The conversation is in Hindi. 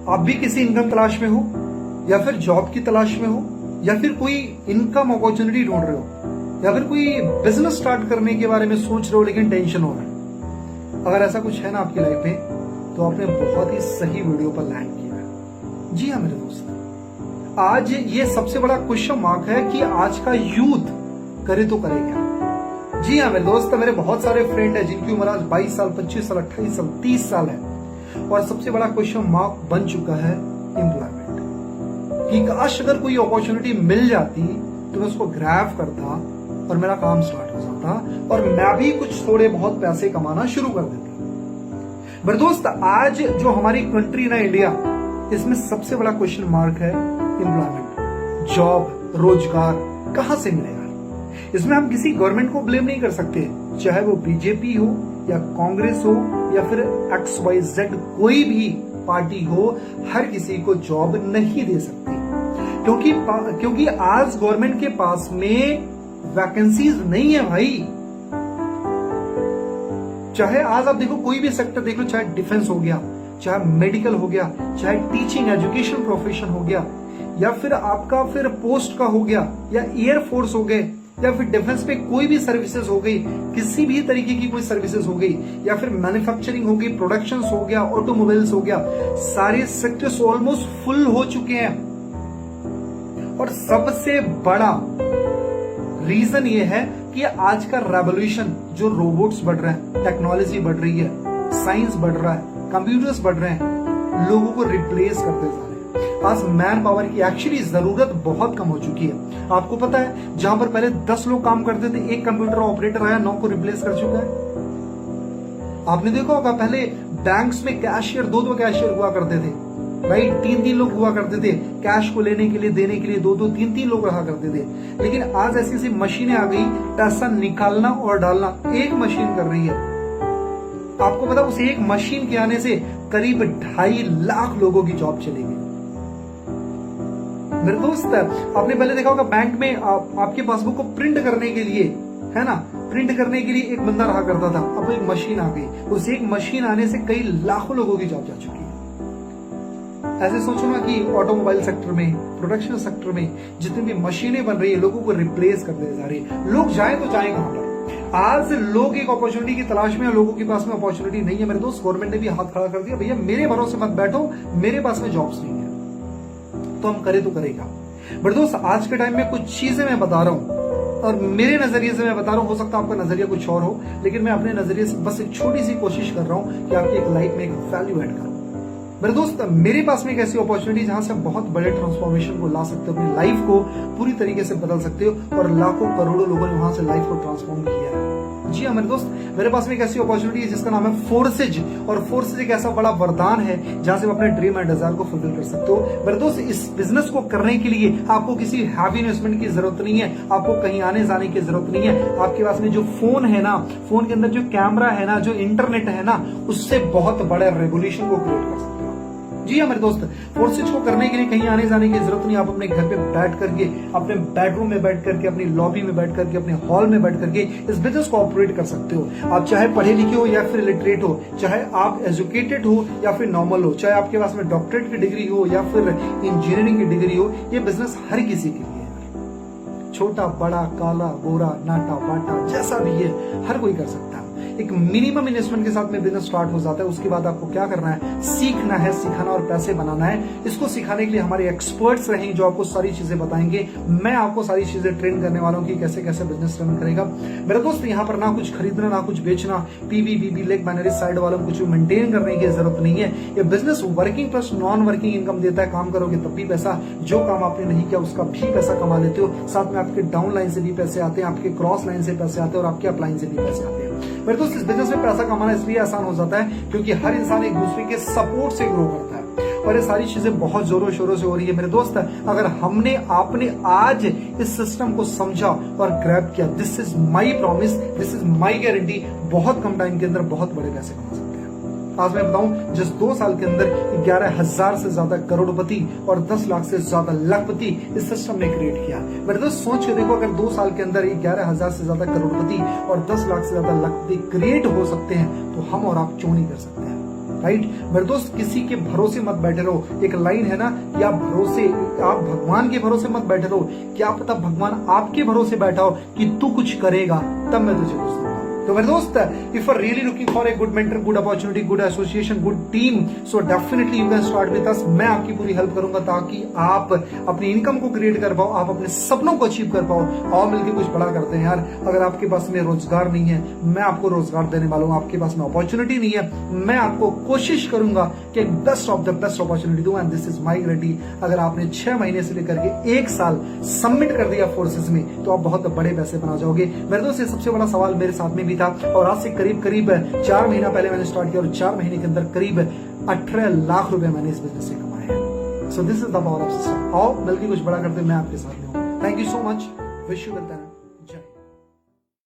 आप भी किसी इनकम तलाश में हो, या फिर जॉब की तलाश में हो, या फिर कोई इनकम अपॉर्चुनिटी ढूंढ रहे हो, या फिर कोई बिजनेस स्टार्ट करने के बारे में सोच रहे हो लेकिन टेंशन हो रहा है, अगर ऐसा कुछ है ना आपकी लाइफ में, तो आपने बहुत ही सही वीडियो पर लैंड किया है। जी हाँ मेरे दोस्त, आज ये सबसे बड़ा क्वेश्चन मार्क है कि आज का यूथ करे तो करे क्या। जी हाँ मेरे दोस्त, मेरे बहुत सारे फ्रेंड है जिनकी उम्र आज 22 साल, 25 साल, 28 साल, 30 साल है, और सबसे बड़ा क्वेश्चन मार्क बन चुका है एम्प्लॉयमेंट, कि काश अगर कोई अपॉर्चुनिटी मिल जाती तो मैं उसको ग्रैब करता और मेरा काम स्टार्ट हो जाता और मैं भी कुछ थोड़े बहुत पैसे कमाना शुरू कर देता। मेरे दोस्त, आज जो हमारी कंट्री ना इंडिया, इसमें सबसे बड़ा क्वेश्चन मार्क है एम्प्लॉयमेंट, जॉब, रोजगार कहां से मिलेगा। इसमें हम किसी गवर्नमेंट को ब्लेम नहीं कर सकते, चाहे वो बीजेपी हो या कांग्रेस हो या फिर XYZ कोई भी पार्टी हो, हर किसी को जॉब नहीं दे सकती, क्योंकि आज गवर्नमेंट के पास में वैकेंसीज नहीं है भाई। चाहे आज आप देखो कोई भी सेक्टर देख लो, चाहे डिफेंस हो गया, चाहे मेडिकल हो गया, चाहे टीचिंग एजुकेशन प्रोफेशन हो गया, या फिर आपका फिर पोस्ट का हो गया, या एयरफोर्स हो गए, या फिर डिफेंस पे कोई भी सर्विसेज हो गई, किसी भी तरीके की कोई सर्विसेज हो गई, या फिर मैन्युफैक्चरिंग हो गई, प्रोडक्शन हो गया, ऑटोमोबाइल्स हो गया, सारे सेक्टर्स ऑलमोस्ट फुल हो चुके हैं। और सबसे बड़ा रीजन ये है कि आज का रेवोल्यूशन, जो रोबोट्स बढ़ रहे हैं, टेक्नोलॉजी बढ़ रही है, साइंस बढ़ रहा है, कंप्यूटर्स बढ़ रहे हैं, लोगों को रिप्लेस करते जा रहे हैं। आज मैन पावर की एक्चुअली जरूरत बहुत कम हो चुकी है। आपको पता है, जहां पर पहले 10 लोग काम करते थे, एक कंप्यूटर ऑपरेटर आया, 9 को रिप्लेस कर चुका है। आपने देखा होगा पहले बैंक्स में कैशियर, 2 कैशियर हुआ करते थे, राइट, 3 लोग हुआ करते थे, कैश को लेने के लिए, देने के लिए 2 3 लोग रहा करते थे। लेकिन आज ऐसी ऐसी मशीनें आ गई, पैसा निकालना और डालना एक मशीन कर रही है। आपको पता, उस एक मशीन के आने से करीब 2.5 लाख लोगों की जॉब चली गई। मेरे दोस्त, आपने पहले देखा होगा बैंक में आपके पासबुक को प्रिंट करने के लिए, है ना, प्रिंट करने के लिए एक बंदा रहा करता था, अब एक मशीन आ गई। उस एक मशीन आने से कई लाखों लोगों की जॉब जा चुकी है। ऐसे सोचो ना कि ऑटोमोबाइल सेक्टर में, प्रोडक्शन सेक्टर में जितनी भी मशीनें बन रही है, लोगों को रिप्लेस करते जा रही है। लोग जाए तो जाए कहां पर। आज लोग एक अपॉर्चुनिटी की तलाश में है, लोगों के पास में अपॉर्चुनिटी नहीं है। मेरे दोस्त, गवर्नमेंट ने भी हाथ खड़ा कर दिया, भैया मेरे भरोसे मत बैठो, मेरे पास में जॉब्स नहीं है, तो हम करे तो करेगा। बट दोस्त, आज के टाइम में कुछ चीजें मैं बता रहा हूं और मेरे नजरिए से मैं बता रहा हूं, हो सकता है आपका नजरिया कुछ और हो, लेकिन मैं अपने नजरिए से बस एक छोटी सी कोशिश कर रहा हूं कि आपकी एक लाइफ में एक वैल्यू ऐड करूं। मेरे दोस्त, मेरे पास में एक ऐसी अपॉर्चुनिटी जहां से आप बहुत बड़े ट्रांसफॉर्मेशन को ला सकते हो, अपनी लाइफ को पूरी तरीके से बदल सकते हो, और लाखों करोड़ों लोगों ने वहां से लाइफ को ट्रांसफॉर्म किया है। जी हाँ मेरे दोस्त, मेरे पास में एक ऐसी अपॉर्चुनिटी है जिसका नाम है फोर्सेज, और फोर्सेज एक ऐसा बड़ा वरदान है जहां से आप अपने ड्रीम एंड डिजायर को फुलफिल कर सकते हो। मेरे दोस्त, इस बिजनेस को करने के लिए आपको किसी हैवी इन्वेस्टमेंट की जरूरत नहीं है, आपको कहीं आने जाने की जरूरत नहीं है। आपके पास में जो फोन है ना, फोन के अंदर जो कैमरा है ना, जो इंटरनेट है ना, उससे बहुत बड़े रेवोल्यूशन को क्रिएट कर सकते हो। जी हाँ मेरे दोस्त, फोर्सेज को करने के लिए कहीं आने जाने की जरूरत नहीं। आप अपने घर पे बैठ करके, अपने बेडरूम में बैठ करके, अपनी लॉबी में बैठ करके, अपने हॉल में बैठ करके इस बिजनेस को ऑपरेट कर सकते हो। आप चाहे पढ़े लिखे हो या फिर लिटरेट हो, चाहे आप एजुकेटेड हो या फिर नॉर्मल हो, चाहे आपके पास में डॉक्टरेट की डिग्री हो या फिर इंजीनियरिंग की डिग्री हो, ये बिजनेस हर किसी के लिए है। छोटा, बड़ा, काला, गोरा, नाटा, बाटा, जैसा भी है, हर कोई कर सकता है। एक मिनिमम इन्वेस्टमेंट के साथ में बिजनेस स्टार्ट हो जाता है। उसके बाद आपको क्या करना है, सीखना है, सिखाना और पैसे बनाना है। इसको सिखाने के लिए हमारे एक्सपर्ट्स रहेंगे जो आपको सारी चीजें बताएंगे। मैं आपको सारी चीजें ट्रेन करने वाला हूं कि कैसे कैसे बिजनेस रन करेगा। मेरे दोस्त, यहाँ पर ना कुछ खरीदना, ना कुछ बेचना, पीबीबीबी लेग बैनरी साइड वालों को कुछ मेंटेन करने की जरूरत नहीं है। ये business working plus non working income देता है। काम करोगे तब भी पैसा, जो काम आपने नहीं किया उसका भी पैसा कमा लेते हो। साथ में आपके डाउन लाइन से भी पैसे आते हैं, आपके क्रॉस लाइन से पैसे आते हैं, और आपके अप लाइन से भी पैसे आते हैं। मेरे दोस्त, इस बिजनेस में पैसा कमाना इसलिए आसान हो जाता है क्योंकि हर इंसान एक दूसरे के सपोर्ट से ग्रो करता है, और ये सारी चीजें बहुत जोरों शोरों से हो रही है। मेरे दोस्त, अगर आपने आज इस सिस्टम को समझा और ग्रैब किया, this is my promise, this is my guarantee, बहुत कम टाइम के अंदर बहुत बड़े पैसे कमा सकते हैं। आज मैं बताऊं, जिस 2 साल के अंदर 11,000 से ज्यादा करोड़पति और 10 लाख से ज्यादा लाखपति इस सिस्टम ने क्रिएट किया। मेरे दोस्त, सोच के देखो, अगर 2 साल के अंदर 11,000 से ज्यादा करोड़पति और 10 लाख से ज्यादा लाखपति क्रिएट हो सकते हैं, तो हम और आप क्यों नहीं कर सकते हैं। राइट मेरे दोस्त, किसी के भरोसे मत बैठे रहो। एक लाइन है ना कि आप भगवान के भरोसे मत बैठे रहो, क्या पता भगवान आपके भरोसे बैठा हो कि तू कुछ करेगा, तब मैं तुझे कुछ दूंगा। तो मेरे दोस्त, if you are really looking for a good mentor, good opportunity, good association, good team, so definitely you can start with us. मैं आपकी पूरी हेल्प करूंगा ताकि आप अपनी इनकम को क्रिएट कर पाओ, आप अपने सपनों को अचीव कर पाओ और मिलकर कुछ बड़ा करते हैं यार। अगर आपके पास में रोजगार नहीं है, मैं आपको रोजगार देने वाला हूं। आपके पास में अपॉर्चुनिटी नहीं है, मैं आपको कोशिश करूंगा कि best of the best opportunity दूं, and this is my guarantee. अगर आपने 6 महीने से लेकर के 1 साल सबमिट कर दिया फोर्सेस में, तो आप बहुत बड़े पैसे बना जाओगे। मेरे दोस्त, ये सबसे बड़ा सवाल मेरे साथ में भी था और आज से करीब 4 महीना पहले मैंने स्टार्ट किया और 4 महीने के अंदर करीब 18 लाख रुपए मैंने इस बिजनेस से कमाए हैं। So this is the power of system. आओ मिलकर कुछ बड़ा करते, मैं आपके साथ में हूं। Thank you so much. Wish you well.